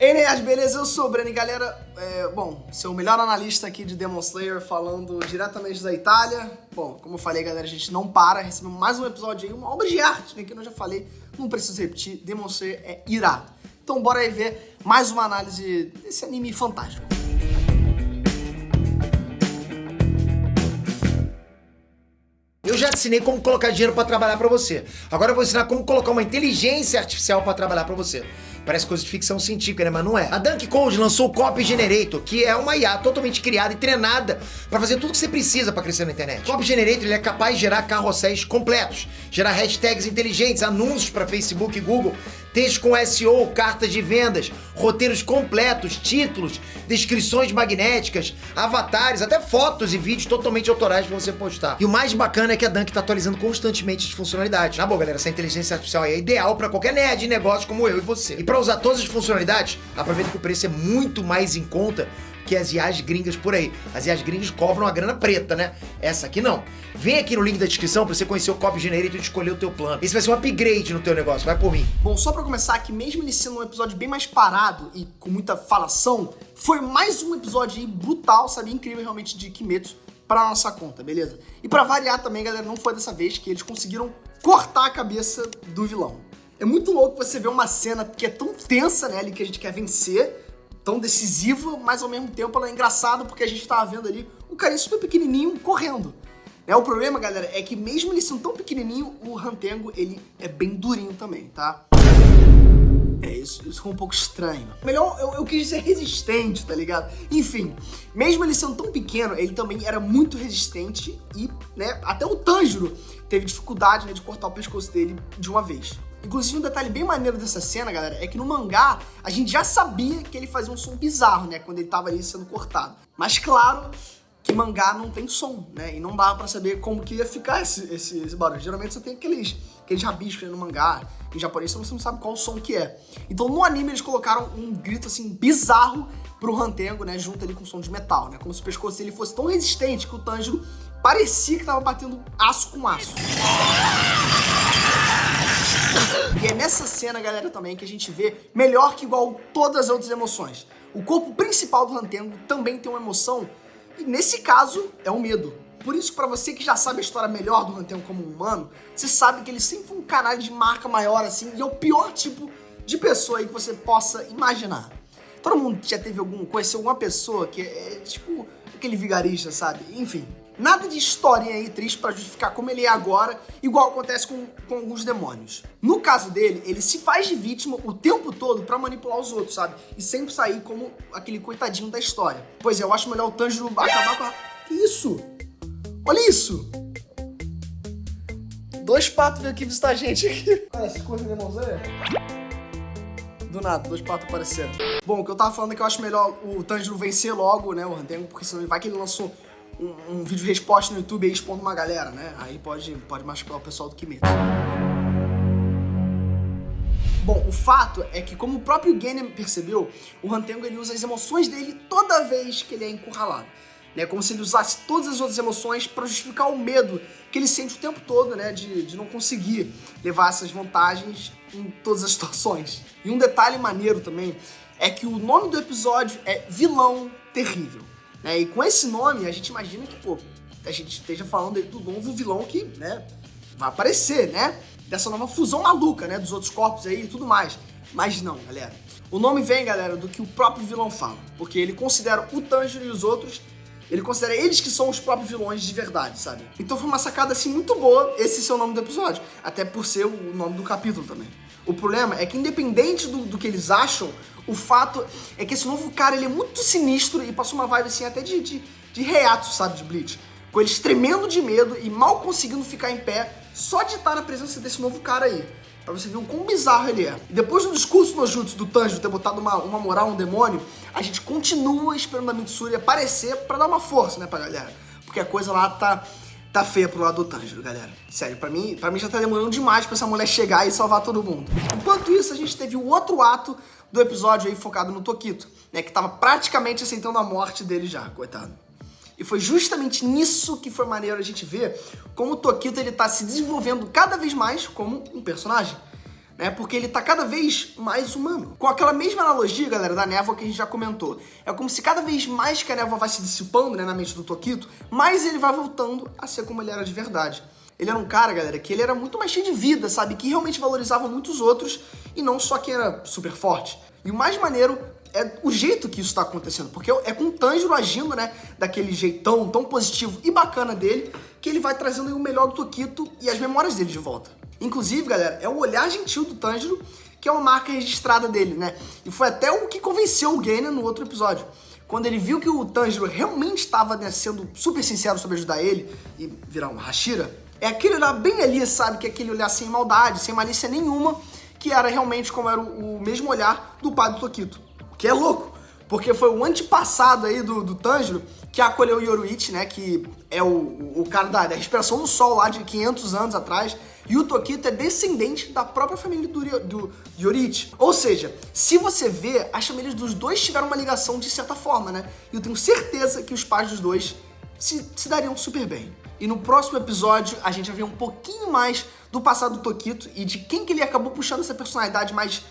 Ei, Nerd, beleza? Eu sou o Breno e galera, seu melhor analista aqui de Demon Slayer, falando diretamente da Itália. Bom, como eu falei, galera, a gente não para, recebemos mais um episódio aí, uma obra de arte, né, que eu já falei, não preciso repetir, Demon Slayer é irado. Então bora aí ver mais uma análise desse anime fantástico. Eu já te ensinei como colocar dinheiro pra trabalhar pra você. Agora eu vou ensinar como colocar uma inteligência artificial pra trabalhar pra você. Parece coisa de ficção científica, né? Mas não é. A Dunk Code lançou o Copy Generator, que é uma IA totalmente criada e treinada pra fazer tudo que você precisa pra crescer na internet. O Copy Generator ele é capaz de gerar carrosséis completos, gerar hashtags inteligentes, anúncios pra Facebook e Google, texto com SEO, cartas de vendas, roteiros completos, títulos, descrições magnéticas, avatares, até fotos e vídeos totalmente autorais pra você postar. E o mais bacana é que a Dunk tá atualizando constantemente as funcionalidades. Na boa, galera, essa inteligência artificial é ideal pra qualquer nerd de negócio como eu e você. E pra usar todas as funcionalidades, aproveita que o preço é muito mais em conta que as IAs gringas por aí. As IAs gringas cobram a grana preta, né? Essa aqui não. Vem aqui no link da descrição pra você conhecer o Copy Generator e escolher o teu plano. Esse vai ser um upgrade no teu negócio, vai por mim. Bom, só pra começar aqui, mesmo ele sendo um episódio bem mais parado e com muita falação, foi mais um episódio aí brutal, sabe? Incrível realmente de Kimetsu pra nossa conta, beleza? E pra variar também, galera, não foi dessa vez que eles conseguiram cortar a cabeça do vilão. É muito louco você ver uma cena que é tão tensa, né, ali que a gente quer vencer, tão decisiva, mas ao mesmo tempo ela é engraçada porque a gente tava vendo ali o carinha super pequenininho correndo. Né? O problema, galera, é que mesmo ele sendo tão pequenininho, o Rantengo, ele é bem durinho também, tá? Isso ficou um pouco estranho. Melhor, eu quis dizer resistente, tá ligado? Enfim, mesmo ele sendo tão pequeno, ele também era muito resistente e, né, até o Tanjiro teve dificuldade, né, de cortar o pescoço dele de uma vez. Inclusive, um detalhe bem maneiro dessa cena, galera, é que no mangá, a gente já sabia que ele fazia um som bizarro, né, quando ele tava ali sendo cortado. Mas, claro, que mangá não tem som, né, e não dava pra saber como que ia ficar esse barulho. Geralmente você tem aqueles rabiscos, né, no mangá, em japonês você não sabe qual o som que é. Então, no anime, eles colocaram um grito, assim, bizarro pro Rantengo, né, junto ali com o som de metal, né, como se o pescoço dele fosse tão resistente que o Tanjiro parecia que tava batendo aço com aço. E é nessa cena, galera, também que a gente vê melhor que igual todas as outras emoções. O corpo principal do Rantengo também tem uma emoção, e nesse caso é o medo. Por isso, pra você que já sabe a história melhor do Rantengo como um humano, você sabe que ele sempre foi um canalha de marca maior, assim, e é o pior tipo de pessoa aí que você possa imaginar. Todo mundo já conheceu alguma pessoa que é tipo aquele vigarista, sabe? Enfim. Nada de historinha aí triste pra justificar como ele é agora, igual acontece com alguns demônios. No caso dele, ele se faz de vítima o tempo todo pra manipular os outros, sabe? E sempre sair como aquele coitadinho da história. Pois é, eu acho melhor o Tanjiro acabar com a... Que isso? Olha isso! 2 patos veio aqui visitar a gente aqui. Olha essa coisa de Demon Slayer. Do nada, 2 patos apareceram. Bom, o que eu tava falando é que eu acho melhor o Tanjiro vencer logo, né, o Rantengo, porque senão vai que ele lançou um vídeo resposta no YouTube aí expondo uma galera, né? Aí pode machucar o pessoal do Kimetsu. Bom, o fato é que, como o próprio Genin percebeu, o Rantengo ele usa as emoções dele toda vez que ele é encurralado. Né? Como se ele usasse todas as outras emoções para justificar o medo que ele sente o tempo todo, né? De não conseguir levar essas vantagens em todas as situações. E um detalhe maneiro também é que o nome do episódio é Vilão Terrível. E com esse nome, a gente imagina que, pô, a gente esteja falando aí do novo vilão que, né, vai aparecer, né? Dessa nova fusão maluca, né, dos outros corpos aí e tudo mais. Mas não, galera. O nome vem, galera, do que o próprio vilão fala. Porque ele considera o Tanjiro e os outros, ele considera eles que são os próprios vilões de verdade, sabe? Então foi uma sacada, assim, muito boa esse ser o nome do episódio. Até por ser o nome do capítulo também. O problema é que, independente do que eles acham, o fato é que esse novo cara, ele é muito sinistro e passou uma vibe, assim, até de reato, sabe, de Bleach. Com eles tremendo de medo e mal conseguindo ficar em pé só de estar na presença desse novo cara aí. Pra você ver o quão bizarro ele é. E depois do discurso no Jutsu do Tanjiro ter botado uma moral, um demônio, a gente continua esperando a Mitsuri aparecer pra dar uma força, né, pra galera. Porque a coisa lá tá feia pro lado do Tanjiro, galera. Sério, pra mim já tá demorando demais pra essa mulher chegar e salvar todo mundo. Enquanto isso, a gente teve o outro ato do episódio aí focado no Tokito, né, que tava praticamente aceitando a morte dele já, coitado. E foi justamente nisso que foi maneiro a gente ver como o Tokito ele tá se desenvolvendo cada vez mais como um personagem. né? Porque ele tá cada vez mais humano. Com aquela mesma analogia, galera, da névoa que a gente já comentou. É como se cada vez mais que a névoa vai se dissipando, né, na mente do Tokito, mais ele vai voltando a ser como ele era de verdade. Ele era um cara, galera, que ele era muito mais cheio de vida, sabe? Que realmente valorizava muitos outros e não só quem era super forte. E o mais maneiro é o jeito que isso tá acontecendo, porque é com o Tanjiro agindo, né, daquele jeitão tão positivo e bacana dele, que ele vai trazendo aí o melhor do Tokito e as memórias dele de volta. Inclusive, galera, é o olhar gentil do Tanjiro, que é uma marca registrada dele, né? E foi até o que convenceu o Genin no outro episódio. Quando ele viu que o Tanjiro realmente estava, né, sendo super sincero sobre ajudar ele e virar um Hashira, é aquele olhar bem ali, sabe? Que é aquele olhar sem maldade, sem malícia nenhuma, que era realmente como era o mesmo olhar do pai do Tokito. Que é louco, porque foi o antepassado aí do Tanjiro que acolheu o Yoruichi, né? Que é o cara da respiração do sol lá de 500 anos atrás. E o Tokito é descendente da própria família do Yoruichi. Ou seja, se você vê, as famílias dos dois tiveram uma ligação de certa forma, né? E eu tenho certeza que os pais dos dois se dariam super bem. E no próximo episódio a gente vai ver um pouquinho mais do passado do Tokito e de quem que ele acabou puxando essa personalidade mais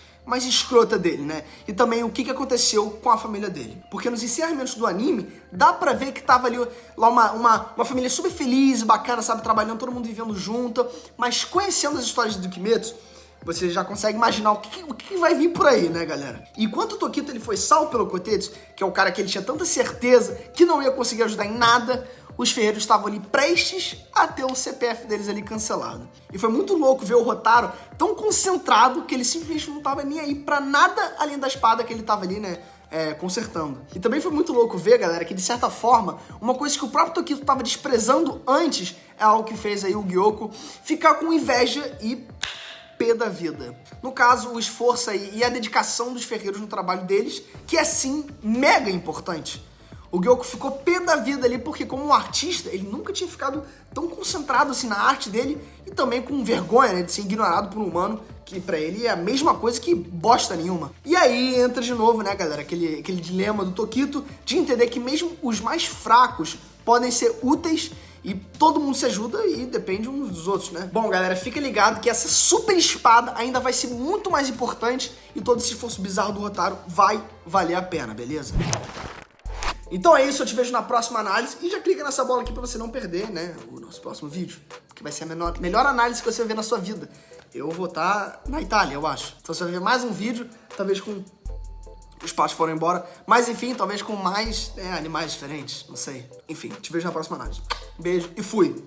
escrota dele, né? E também o que aconteceu com a família dele. Porque nos encerramentos do anime, dá pra ver que tava ali lá uma família super feliz e bacana, sabe? Trabalhando, todo mundo vivendo junto. Mas conhecendo as histórias do Kimetsu, você já consegue imaginar o que vai vir por aí, né, galera? E enquanto o Tokito ele foi salvo pelo Kotetsu, que é o cara que ele tinha tanta certeza que não ia conseguir ajudar em nada, os ferreiros estavam ali prestes a ter o CPF deles ali cancelado. E foi muito louco ver o Hotaru tão concentrado que ele simplesmente não tava nem aí pra nada além da espada que ele tava ali, né, consertando. E também foi muito louco ver, galera, que de certa forma, uma coisa que o próprio Tokito tava desprezando antes é algo que fez aí o Gyoko ficar com inveja e pé da vida. No caso, o esforço aí e a dedicação dos ferreiros no trabalho deles, que é sim mega importante. O Gyoko ficou pé da vida ali porque, como um artista, ele nunca tinha ficado tão concentrado assim na arte dele e também com vergonha, né, de ser ignorado por um humano que pra ele é a mesma coisa que bosta nenhuma. E aí entra de novo, né, galera, aquele dilema do Tokito de entender que mesmo os mais fracos podem ser úteis e todo mundo se ajuda e depende uns dos outros, né? Bom, galera, fica ligado que essa super espada ainda vai ser muito mais importante e todo esse esforço bizarro do Hotaru vai valer a pena, beleza? Então é isso, eu te vejo na próxima análise e já clica nessa bola aqui pra você não perder, né, o nosso próximo vídeo, que vai ser a melhor análise que você vai ver na sua vida. Eu vou estar na Itália, eu acho. Então você vai ver mais um vídeo, talvez com os patos foram embora, mas enfim, talvez com mais animais diferentes, não sei. Enfim, te vejo na próxima análise. Beijo e fui!